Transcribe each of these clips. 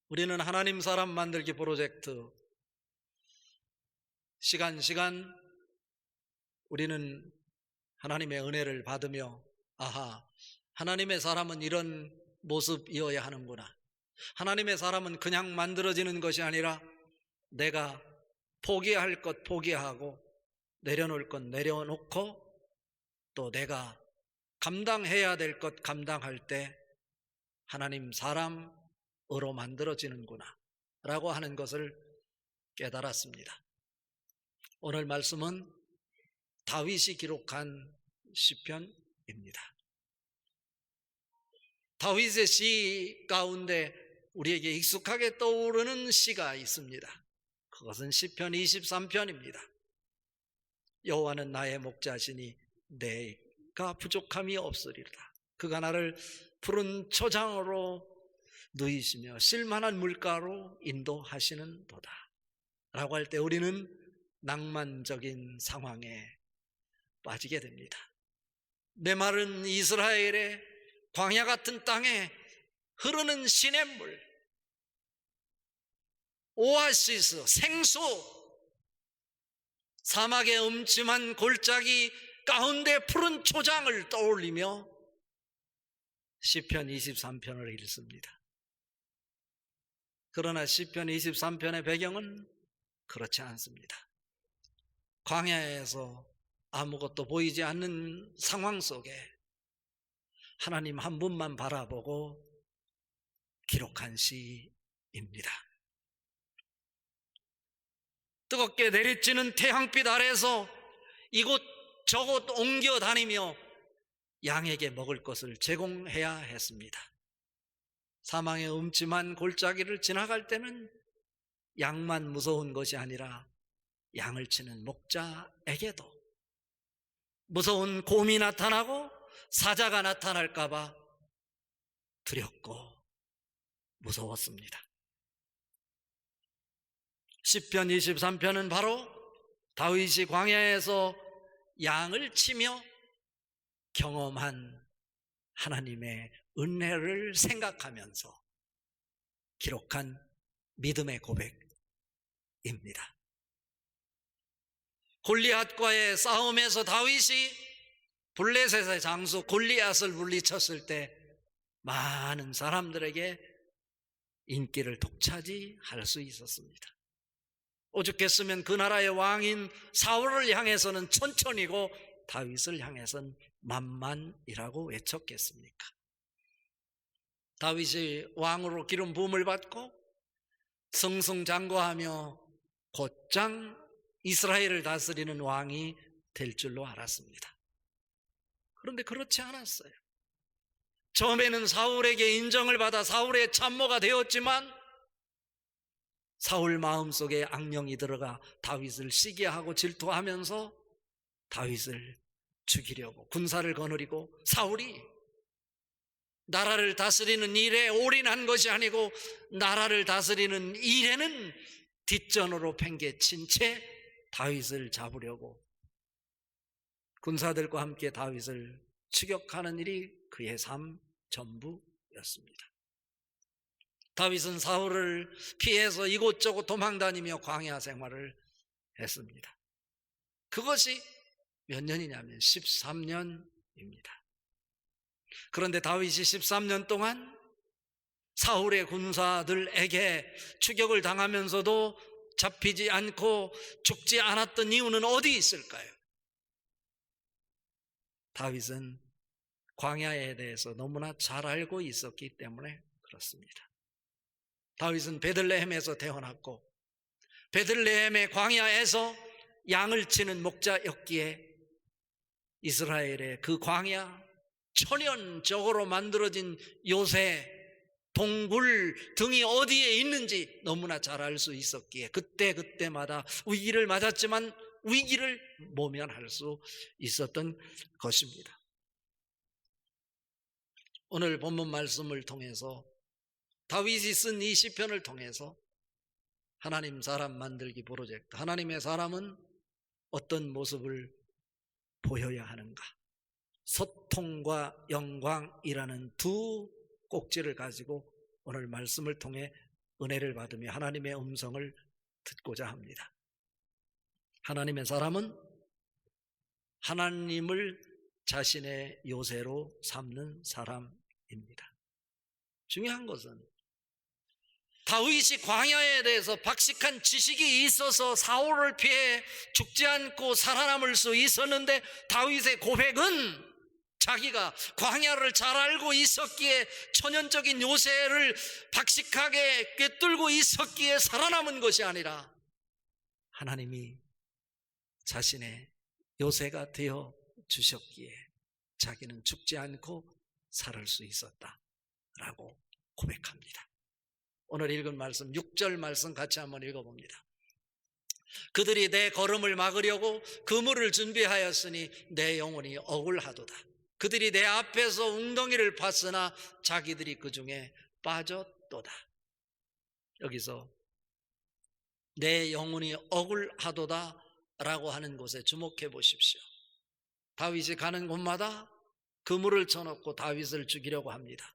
우리는 하나님 사람 만들기 프로젝트 시간 우리는 하나님의 은혜를 받으며 하나님의 사람은 이런 모습이어야 하는구나. 하나님의 사람은 그냥 만들어지는 것이 아니라 내가 포기할 것 포기하고 내려놓을 것 내려놓고 또 내가 감당해야 될 것 감당할 때 하나님 사람으로 만들어지는구나 라고 하는 것을 깨달았습니다. 오늘 말씀은 다윗이 기록한 시편입니다. 다윗의 시 가운데 우리에게 익숙하게 떠오르는 시가 있습니다. 그것은 시편 23편입니다. 여호와는 나의 목자시니 내가 부족함이 없으리라. 그가 나를 푸른 초장으로 누이시며 쓸만한 물가로 인도하시는 도다 라고 할 때 우리는 낭만적인 상황에 빠지게 됩니다. 메마른 이스라엘의 광야 같은 땅에 흐르는 시냇물, 오아시스, 생수, 사막의 음침한 골짜기 가운데 푸른 초장을 떠올리며 시편 23편을 읽습니다. 그러나 시편 23편의 배경은 그렇지 않습니다. 광야에서 아무것도 보이지 않는 상황 속에 하나님 한 분만 바라보고 기록한 시입니다. 뜨겁게 내리쬐는 태양빛 아래서 이곳 저곳 옮겨 다니며 양에게 먹을 것을 제공해야 했습니다. 사망의 음침한 골짜기를 지나갈 때는 양만 무서운 것이 아니라 양을 치는 목자에게도 무서운 곰이 나타나고 사자가 나타날까 봐 두렵고 무서웠습니다. 시편 23편은 바로 다윗이 광야에서 양을 치며 경험한 하나님의 은혜를 생각하면서 기록한 믿음의 고백입니다. 골리앗과의 싸움에서 다윗이 블레셋의 장수 골리앗을 물리쳤을 때 많은 사람들에게 인기를 독차지할 수 있었습니다. 오죽했으면 그 나라의 왕인 사울을 향해서는 천천히고 다윗을 향해서는 만만이라고 외쳤겠습니까? 다윗이 왕으로 기름 부음을 받고 승승장구하며 곧장 이스라엘을 다스리는 왕이 될 줄로 알았습니다. 그런데 그렇지 않았어요. 처음에는 사울에게 인정을 받아 사울의 참모가 되었지만 사울 마음속에 악령이 들어가 다윗을 시기하고 질투하면서 다윗을 죽이려고 군사를 거느리고 사울이 나라를 다스리는 일에 올인한 것이 아니고 나라를 다스리는 일에는 뒷전으로 팽개친 채 다윗을 잡으려고 군사들과 함께 다윗을 추격하는 일이 그의 삶 전부였습니다. 다윗은 사울을 피해서 이곳저곳 도망다니며 광야 생활을 했습니다. 그것이 몇 년이냐면 13년입니다. 그런데 다윗이 13년 동안 사울의 군사들에게 추격을 당하면서도 잡히지 않고 죽지 않았던 이유는 어디 있을까요? 다윗은 광야에 대해서 너무나 잘 알고 있었기 때문에 그렇습니다. 다윗은 베들레헴에서 태어났고 베들레헴의 광야에서 양을 치는 목자였기에 이스라엘의 그 광야, 천연적으로 만들어진 요새 동굴 등이 어디에 있는지 너무나 잘 알 수 있었기에 그때마다 위기를 맞았지만 위기를 모면할 수 있었던 것입니다. 오늘 본문 말씀을 통해서 다윗이 쓴 이 시편을 통해서 하나님 사람 만들기 프로젝트, 하나님의 사람은 어떤 모습을 보여야 하는가? 소통과 영광이라는 두 꼭지를 가지고 오늘 말씀을 통해 은혜를 받으며 하나님의 음성을 듣고자 합니다. 하나님의 사람은 하나님을 자신의 요새로 삼는 사람입니다. 중요한 것은 다윗이 광야에 대해서 박식한 지식이 있어서 사울을 피해 죽지 않고 살아남을 수 있었는데, 다윗의 고백은 자기가 광야를 잘 알고 있었기에, 천연적인 요새를 박식하게 꿰뚫고 있었기에 살아남은 것이 아니라 하나님이 자신의 요새가 되어 주셨기에 자기는 죽지 않고 살 수 있었다라고 고백합니다. 오늘 읽은 말씀 6절 말씀 같이 한번 읽어봅니다. 그들이 내 걸음을 막으려고 그물을 준비하였으니 내 영혼이 억울하도다. 그들이 내 앞에서 웅덩이를 팠으나 자기들이 그 중에 빠졌도다. 여기서 내 영혼이 억울하도다 라고 하는 곳에 주목해 보십시오. 다윗이 가는 곳마다 그물을 쳐놓고 다윗을 죽이려고 합니다.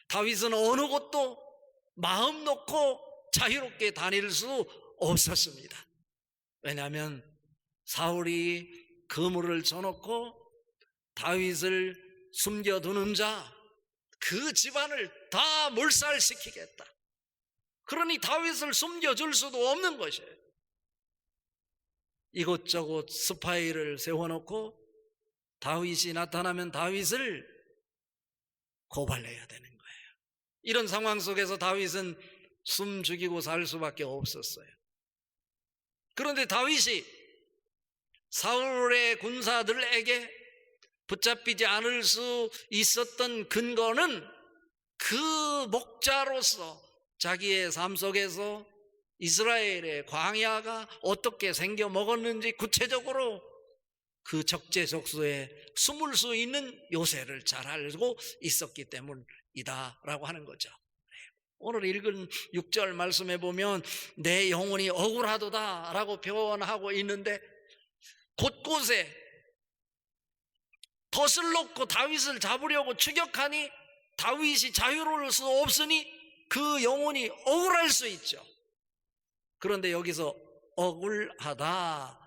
다윗은 어느 곳도 마음 놓고 자유롭게 다닐 수 없었습니다. 왜냐하면 사울이 그물을 쳐놓고 다윗을 숨겨두는 자, 그 집안을 다 몰살시키겠다. 그러니 다윗을 숨겨줄 수도 없는 것이에요. 이곳저곳 스파이를 세워놓고 다윗이 나타나면 다윗을 고발해야 되는 거예요. 이런 상황 속에서 다윗은 숨 죽이고 살 수밖에 없었어요. 그런데 다윗이 사울의 군사들에게 붙잡히지 않을 수 있었던 근거는 그 목자로서 자기의 삶 속에서 이스라엘의 광야가 어떻게 생겨 먹었는지 구체적으로 그 적재적소에 숨을 수 있는 요새를 잘 알고 있었기 때문이다 라고 하는 거죠. 오늘 읽은 6절 말씀에 보면 내 영혼이 억울하도다 라고 표현하고 있는데, 곳곳에 덫을 놓고 다윗을 잡으려고 추격하니 다윗이 자유로울 수 없으니 그 영혼이 억울할 수 있죠. 그런데 여기서 억울하다라고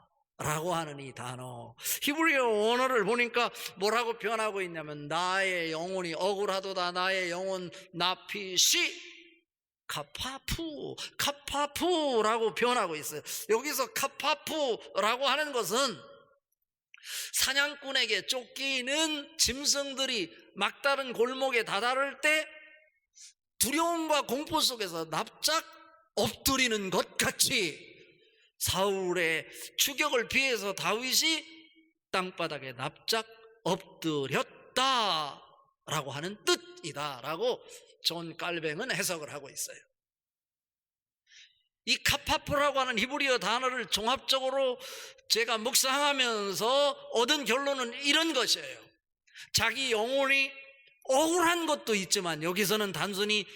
하는 이 단어, 히브리어 원어를 보니까 뭐라고 표현하고 있냐면 나의 영혼이 억울하도다, 나의 영혼 나피시 카파푸라고 표현하고 있어요. 여기서 카파푸라고 하는 것은 사냥꾼에게 쫓기는 짐승들이 막다른 골목에 다다를 때 두려움과 공포 속에서 납작 엎드리는 것 같이 사울의 추격을 피해서 다윗이 땅바닥에 납작 엎드렸다라고 하는 뜻이다라고 존 깔뱅은 해석을 하고 있어요. 이 카파프라고 하는 히브리어 단어를 종합적으로 제가 묵상하면서 얻은 결론은 이런 것이에요. 자기 영혼이 억울한 것도 있지만 여기서는 단순히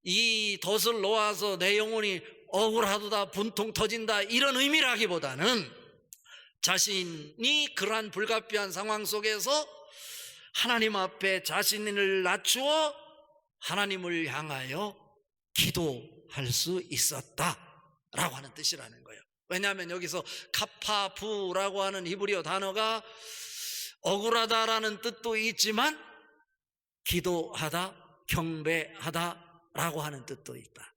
이 덫을 놓아서 내 영혼이 억울하도다, 분통 터진다 이런 의미라기보다는 자신이 그러한 불가피한 상황 속에서 하나님 앞에 자신을 낮추어 하나님을 향하여 기도할 수 있었다라고 하는 뜻이라는 거예요. 왜냐하면 여기서 카파부라고 하는 히브리어 단어가 억울하다라는 뜻도 있지만 기도하다, 경배하다라고 하는 뜻도 있다.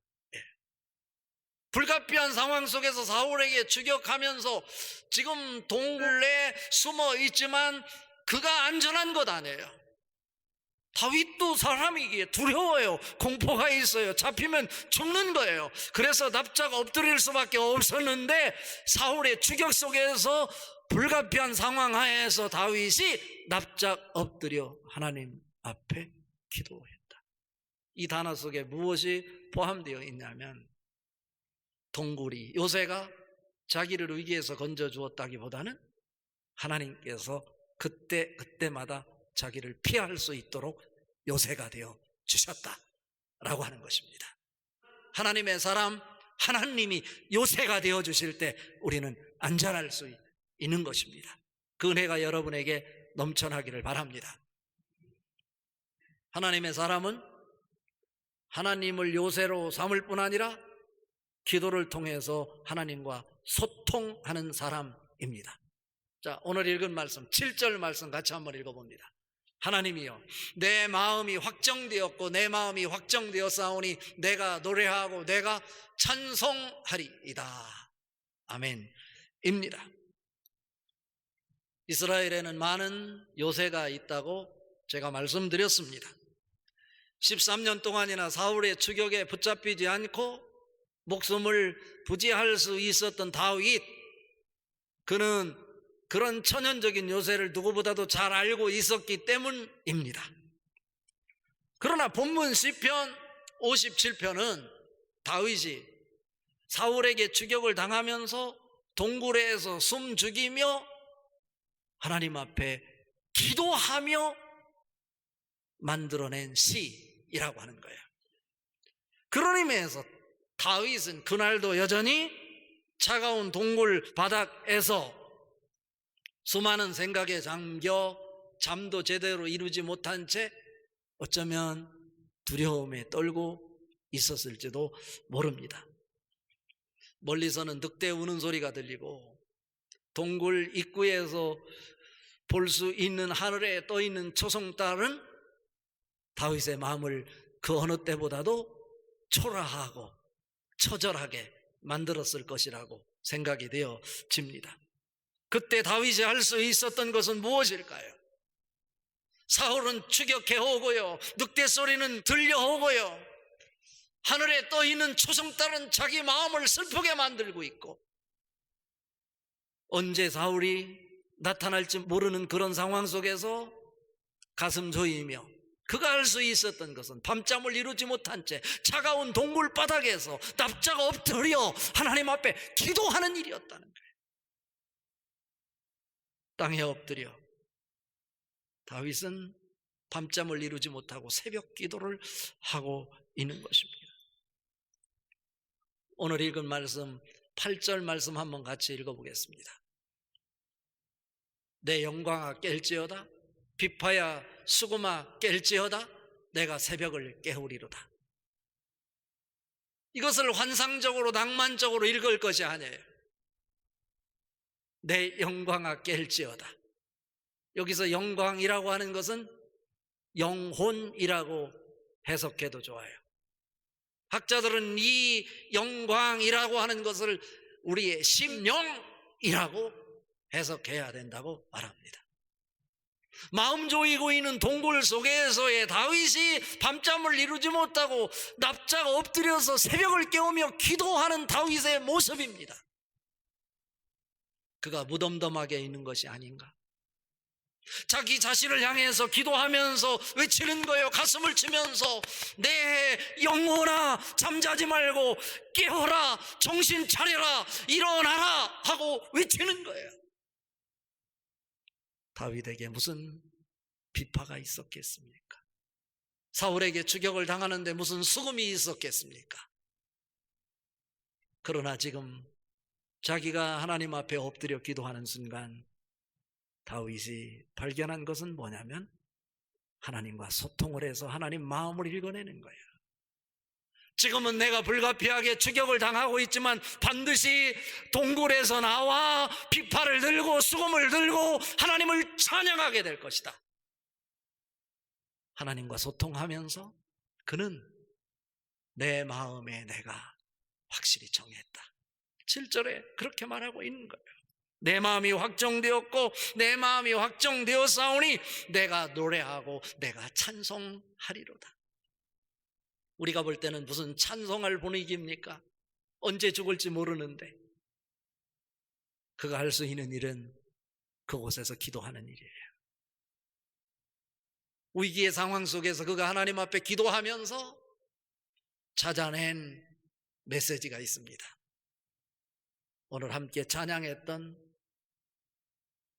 불가피한 상황 속에서 사울에게 추격하면서 지금 동굴에 숨어 있지만 그가 안전한 것 아니에요. 다윗도 사람이기에 두려워요. 공포가 있어요. 잡히면 죽는 거예요. 그래서 납작 엎드릴 수밖에 없었는데 사울의 추격 속에서 불가피한 상황 하에서 다윗이 납작 엎드려 하나님 앞에 기도했다. 이 단어 속에 무엇이 포함되어 있냐면 동굴이 요새가 자기를 위기에서 건져주었다기보다는 하나님께서 그때마다 자기를 피할 수 있도록 요새가 되어 주셨다라고 하는 것입니다. 하나님의 사람, 하나님이 요새가 되어 주실 때 우리는 안전할 수 있는 것입니다. 그 은혜가 여러분에게 넘쳐나기를 바랍니다. 하나님의 사람은 하나님을 요새로 삼을 뿐 아니라 기도를 통해서 하나님과 소통하는 사람입니다. 자, 오늘 읽은 말씀 7절 말씀 같이 한번 읽어봅니다. 하나님이여, 내 마음이 확정되었고 내 마음이 확정되었사오니 내가 노래하고 내가 찬송하리이다. 아멘입니다. 이스라엘에는 많은 요새가 있다고 제가 말씀드렸습니다. 13년 동안이나 사울의 추격에 붙잡히지 않고 목숨을 부지할 수 있었던 다윗, 그는 그런 천연적인 요새를 누구보다도 잘 알고 있었기 때문입니다. 그러나 본문 시편 57편은 다윗이 사울에게 추격을 당하면서 동굴에서 숨 죽이며 하나님 앞에 기도하며 만들어낸 시라고 하는 거예요. 그런 의미에서 다윗은 그날도 여전히 차가운 동굴 바닥에서 수많은 생각에 잠겨 잠도 제대로 이루지 못한 채 어쩌면 두려움에 떨고 있었을지도 모릅니다. 멀리서는 늑대 우는 소리가 들리고 동굴 입구에서 볼 수 있는 하늘에 떠 있는 초승달은 다윗의 마음을 그 어느 때보다도 초라하고 처절하게 만들었을 것이라고 생각이 되어집니다. 그때 다윗이 할 수 있었던 것은 무엇일까요? 사울은 추격해오고요, 늑대 소리는 들려오고요, 하늘에 떠 있는 초승달은 자기 마음을 슬프게 만들고 있고, 언제 사울이 나타날지 모르는 그런 상황 속에서 가슴 조이며 그가 할 수 있었던 것은 밤잠을 이루지 못한 채 차가운 동굴 바닥에서 납작 엎드려 하나님 앞에 기도하는 일이었다는 거예요. 땅에 엎드려 다윗은 밤잠을 이루지 못하고 새벽 기도를 하고 있는 것입니다. 오늘 읽은 말씀 8절 말씀 한번 같이 읽어보겠습니다. 내 영광아 깰지어다, 비파야 수금아 깰지어다, 내가 새벽을 깨우리로다. 이것을 환상적으로 낭만적으로 읽을 것이 아니에요. 내 영광아 깰지어다. 여기서 영광이라고 하는 것은 영혼이라고 해석해도 좋아요. 학자들은 이 영광이라고 하는 것을 우리의 심령이라고 해석해야 된다고 말합니다. 마음 조이고 있는 동굴 속에서의 다윗이 밤잠을 이루지 못하고 납작 엎드려서 새벽을 깨우며 기도하는 다윗의 모습입니다. 그가 무덤덤하게 있는 것이 아닌가? 자기 자신을 향해서 기도하면서 외치는 거예요. 가슴을 치면서 내 영혼아 잠자지 말고 깨어라, 정신 차려라, 일어나라 하고 외치는 거예요. 다윗에게 무슨 비파가 있었겠습니까? 사울에게 추격을 당하는데 무슨 수금이 있었겠습니까? 그러나 지금 자기가 하나님 앞에 엎드려 기도하는 순간 다윗이 발견한 것은 뭐냐면 하나님과 소통을 해서 하나님 마음을 읽어내는 거예요. 지금은 내가 불가피하게 추격을 당하고 있지만 반드시 동굴에서 나와 비파를 들고 수금을 들고 하나님을 찬양하게 될 것이다. 하나님과 소통하면서 그는 내 마음에 내가 확실히 정했다. 7절에 그렇게 말하고 있는 거예요. 내 마음이 확정되었고 내 마음이 확정되었사오니 내가 노래하고 내가 찬송하리로다. 우리가 볼 때는 무슨 찬송할 분위기입니까? 언제 죽을지 모르는데 그가 할 수 있는 일은 그곳에서 기도하는 일이에요. 위기의 상황 속에서 그가 하나님 앞에 기도하면서 찾아낸 메시지가 있습니다. 오늘 함께 찬양했던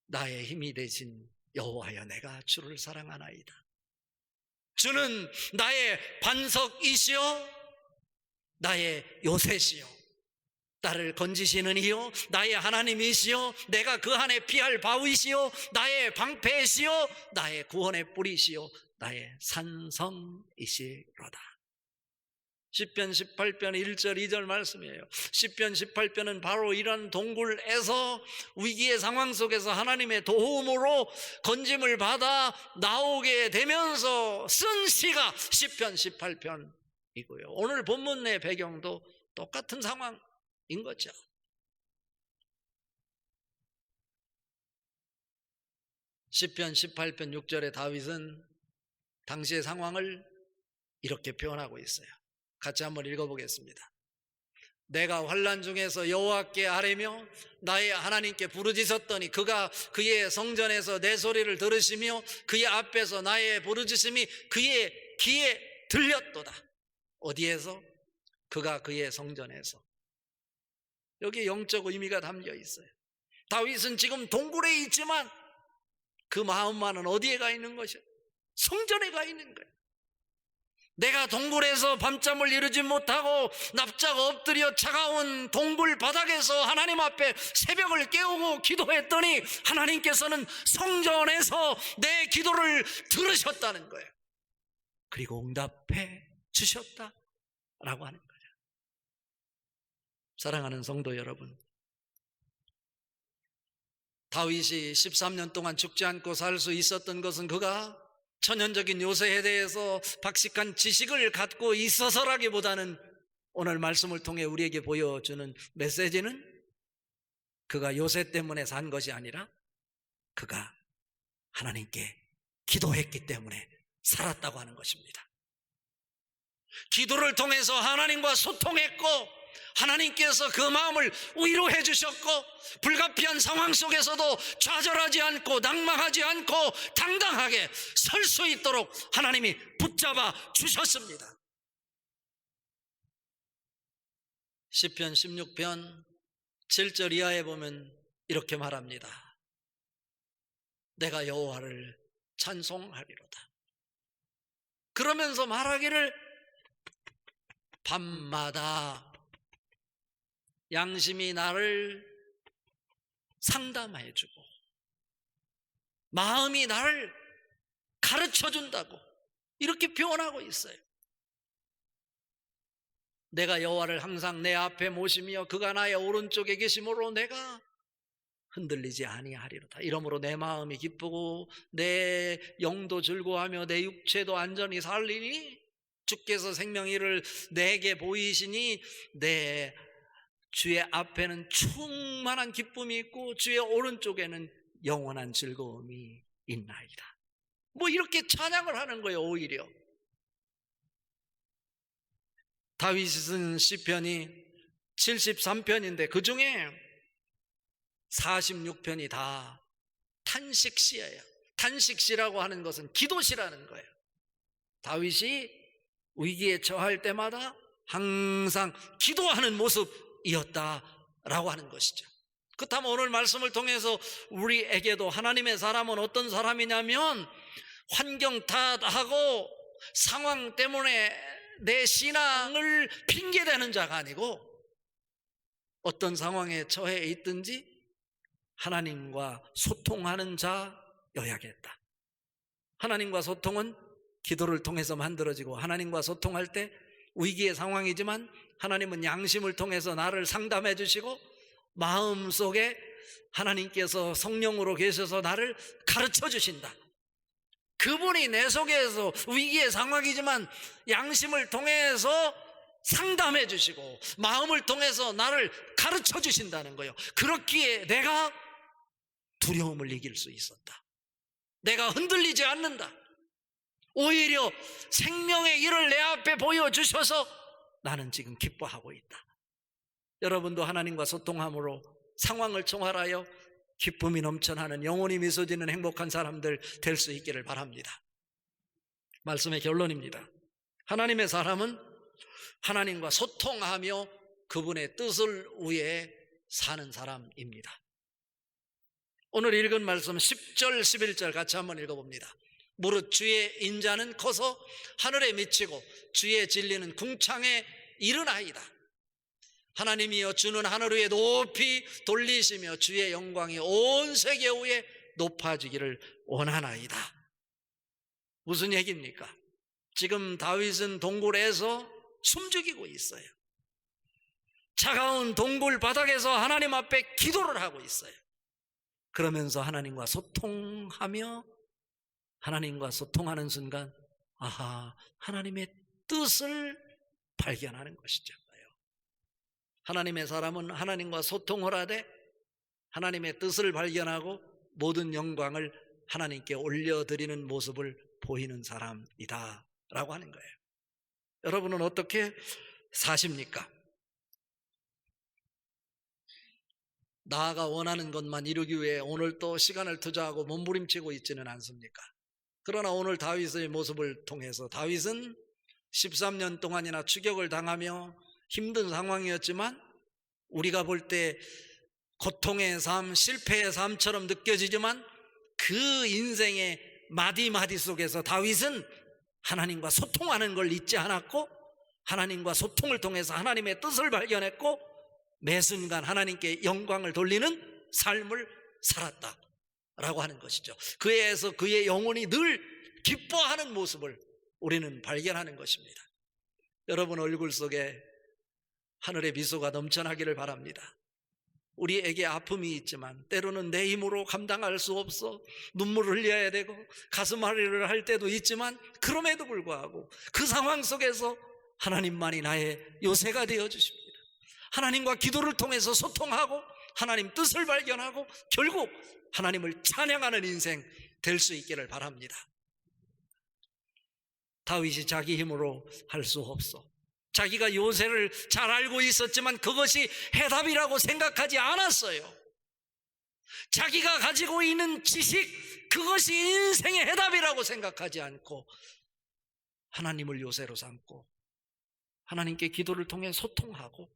나의 힘이 되신 여호와여 내가 주를 사랑하나이다. 주는 나의 반석이시요 나의 요새시요 나를 건지시는 이요 나의 하나님이시요 내가 그 안에 피할 바위시요 나의 방패시요 나의 구원의 뿌리시요 나의 산성이시로다. 시편 18편 1절 2절 말씀이에요. 시편 18편은 바로 이런 동굴에서 위기의 상황 속에서 하나님의 도움으로 건짐을 받아 나오게 되면서 쓴 시가 시편 18편이고요. 오늘 본문의 배경도 똑같은 상황인 거죠. 시편 18편 6절에 다윗은 당시의 상황을 이렇게 표현하고 있어요. 같이 한번 읽어보겠습니다. 내가 환난 중에서 여호와께 아뢰며 나의 하나님께 부르짖었더니 그가 그의 성전에서 내 소리를 들으시며 그의 앞에서 나의 부르짖음이 그의 귀에 들렸도다. 어디에서? 그가 그의 성전에서. 여기에 영적 의미가 담겨 있어요. 다윗은 지금 동굴에 있지만 그 마음만은 어디에 가 있는 것이요? 성전에 가 있는 거예요. 내가 동굴에서 밤잠을 이루지 못하고 납작 엎드려 차가운 동굴 바닥에서 하나님 앞에 새벽을 깨우고 기도했더니 하나님께서는 성전에서 내 기도를 들으셨다는 거예요. 그리고 응답해 주셨다라고 하는 거죠. 사랑하는 성도 여러분, 다윗이 13년 동안 죽지 않고 살 수 있었던 것은 그가 천연적인 요새에 대해서 박식한 지식을 갖고 있어서라기보다는 오늘 말씀을 통해 우리에게 보여주는 메시지는 그가 요새 때문에 산 것이 아니라 그가 하나님께 기도했기 때문에 살았다고 하는 것입니다. 기도를 통해서 하나님과 소통했고 하나님께서 그 마음을 위로해 주셨고 불가피한 상황 속에서도 좌절하지 않고 낙망하지 않고 당당하게 설 수 있도록 하나님이 붙잡아 주셨습니다. 시편 16편 7절 이하에 보면 이렇게 말합니다. 내가 여호와를 찬송하리로다. 그러면서 말하기를 밤마다 양심이 나를 상담해 주고 마음이 나를 가르쳐 준다고 이렇게 표현하고 있어요. 내가 여호와를 항상 내 앞에 모시며 그가 나의 오른쪽에 계심으로 내가 흔들리지 아니하리로다. 이러므로 내 마음이 기쁘고 내 영도 즐거워하며 내 육체도 안전히 살리니 주께서 생명이를 내게 보이시니 내 주의 앞에는 충만한 기쁨이 있고 주의 오른쪽에는 영원한 즐거움이 있나이다. 뭐 이렇게 찬양을 하는 거예요. 오히려 다윗이 쓴 시편이 73편인데 그 중에 46편이 다 탄식시예요. 탄식시라고 하는 것은 기도시라는 거예요. 다윗이 위기에 처할 때마다 항상 기도하는 모습이었다라고 하는 것이죠. 그렇다면 오늘 말씀을 통해서 우리에게도 하나님의 사람은 어떤 사람이냐면 환경 탓하고 상황 때문에 내 신앙을 핑계대는 자가 아니고 어떤 상황에 처해 있든지 하나님과 소통하는 자여야겠다. 하나님과 소통은 기도를 통해서 만들어지고 하나님과 소통할 때 위기의 상황이지만 하나님은 양심을 통해서 나를 상담해 주시고 마음속에 하나님께서 성령으로 계셔서 나를 가르쳐 주신다. 그분이 내 속에서 위기의 상황이지만 양심을 통해서 상담해 주시고 마음을 통해서 나를 가르쳐 주신다는 거예요. 그렇기에 내가 두려움을 이길 수 있었다. 내가 흔들리지 않는다. 오히려 생명의 일을 내 앞에 보여주셔서 나는 지금 기뻐하고 있다. 여러분도 하나님과 소통함으로 상황을 총괄하여 기쁨이 넘쳐나는 영혼이 미소지는 행복한 사람들 될 수 있기를 바랍니다. 말씀의 결론입니다. 하나님의 사람은 하나님과 소통하며 그분의 뜻을 위해 사는 사람입니다. 오늘 읽은 말씀 10절 11절 같이 한번 읽어봅니다. 무릇 주의 인자는 커서 하늘에 미치고 주의 진리는 궁창에 이르나이다. 하나님이여 주는 하늘 위에 높이 돌리시며 주의 영광이 온 세계 위에 높아지기를 원하나이다. 무슨 얘기입니까? 지금 다윗은 동굴에서 숨죽이고 있어요. 차가운 동굴 바닥에서 하나님 앞에 기도를 하고 있어요. 그러면서 하나님과 소통하며 하나님과 소통하는 순간 아하, 하나님의 뜻을 발견하는 것이죠. 하나님의 사람은 하나님과 소통을 하되 하나님의 뜻을 발견하고 모든 영광을 하나님께 올려드리는 모습을 보이는 사람이다 라고 하는 거예요. 여러분은 어떻게 사십니까? 나가 원하는 것만 이루기 위해 오늘 또 시간을 투자하고 몸부림치고 있지는 않습니까? 그러나 오늘 다윗의 모습을 통해서 다윗은 13년 동안이나 추격을 당하며 힘든 상황이었지만 우리가 볼 때 고통의 삶, 실패의 삶처럼 느껴지지만 그 인생의 마디마디 속에서 다윗은 하나님과 소통하는 걸 잊지 않았고 하나님과 소통을 통해서 하나님의 뜻을 발견했고 매 순간 하나님께 영광을 돌리는 삶을 살았다라고 하는 것이죠. 그에 의해서 그의 영혼이 늘 기뻐하는 모습을 우리는 발견하는 것입니다. 여러분 얼굴 속에 하늘의 미소가 넘쳐나기를 바랍니다. 우리에게 아픔이 있지만 때로는 내 힘으로 감당할 수 없어 눈물을 흘려야 되고 가슴앓이를 할 때도 있지만 그럼에도 불구하고 그 상황 속에서 하나님만이 나의 요새가 되어주십니다. 하나님과 기도를 통해서 소통하고 하나님 뜻을 발견하고 결국 하나님을 찬양하는 인생 될 수 있기를 바랍니다. 다윗이 자기 힘으로 할 수 없어 자기가 요새를 잘 알고 있었지만 그것이 해답이라고 생각하지 않았어요. 자기가 가지고 있는 지식 그것이 인생의 해답이라고 생각하지 않고 하나님을 요새로 삼고 하나님께 기도를 통해 소통하고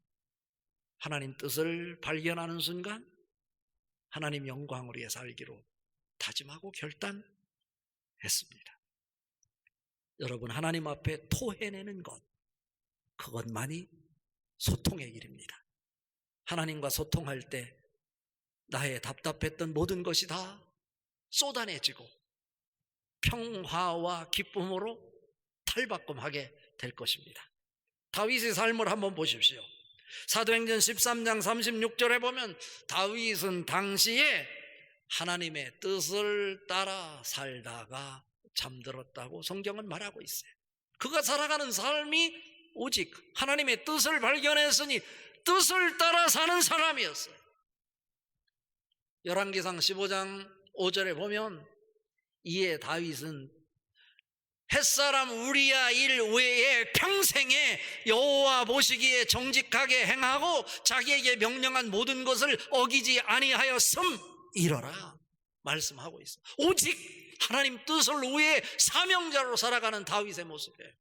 하나님 뜻을 발견하는 순간 하나님 영광을 위해 살기로 다짐하고 결단했습니다. 여러분 하나님 앞에 토해내는 것 그것만이 소통의 길입니다. 하나님과 소통할 때 나의 답답했던 모든 것이 다 쏟아내지고 평화와 기쁨으로 탈바꿈하게 될 것입니다. 다윗의 삶을 한번 보십시오. 사도행전 13장 36절에 보면 다윗은 당시에 하나님의 뜻을 따라 살다가 잠들었다고 성경은 말하고 있어요. 그가 살아가는 삶이 오직 하나님의 뜻을 발견했으니 뜻을 따라 사는 사람이었어요. 열왕기상 15장 5절에 보면 이에 다윗은 햇사람 우리야 일 외에 평생에 여호와 보시기에 정직하게 행하고 자기에게 명령한 모든 것을 어기지 아니하였음이러라 말씀하고 있어요. 오직 하나님 뜻을 위해 사명자로 살아가는 다윗의 모습이에요.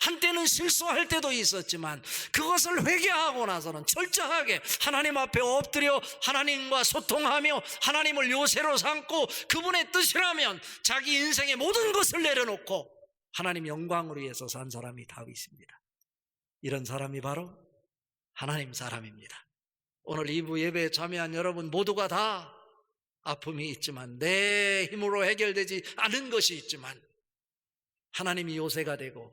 한때는 실수할 때도 있었지만 그것을 회개하고 나서는 철저하게 하나님 앞에 엎드려 하나님과 소통하며 하나님을 요새로 삼고 그분의 뜻이라면 자기 인생의 모든 것을 내려놓고 하나님 영광을 위해서 산 사람이 다윗입니다. 이런 사람이 바로 하나님 사람입니다. 오늘 2부 예배에 참여한 여러분 모두가 다 아픔이 있지만 내 힘으로 해결되지 않은 것이 있지만 하나님이 요새가 되고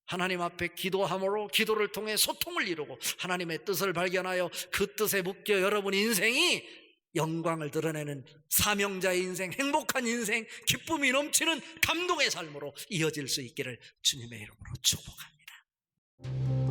하나님 앞에 기도함으로 기도를 통해 소통을 이루고 하나님의 뜻을 발견하여 그 뜻에 묶여 여러분 인생이 영광을 드러내는 사명자의 인생, 행복한 인생, 기쁨이 넘치는 감동의 삶으로 이어질 수 있기를 주님의 이름으로 축복합니다.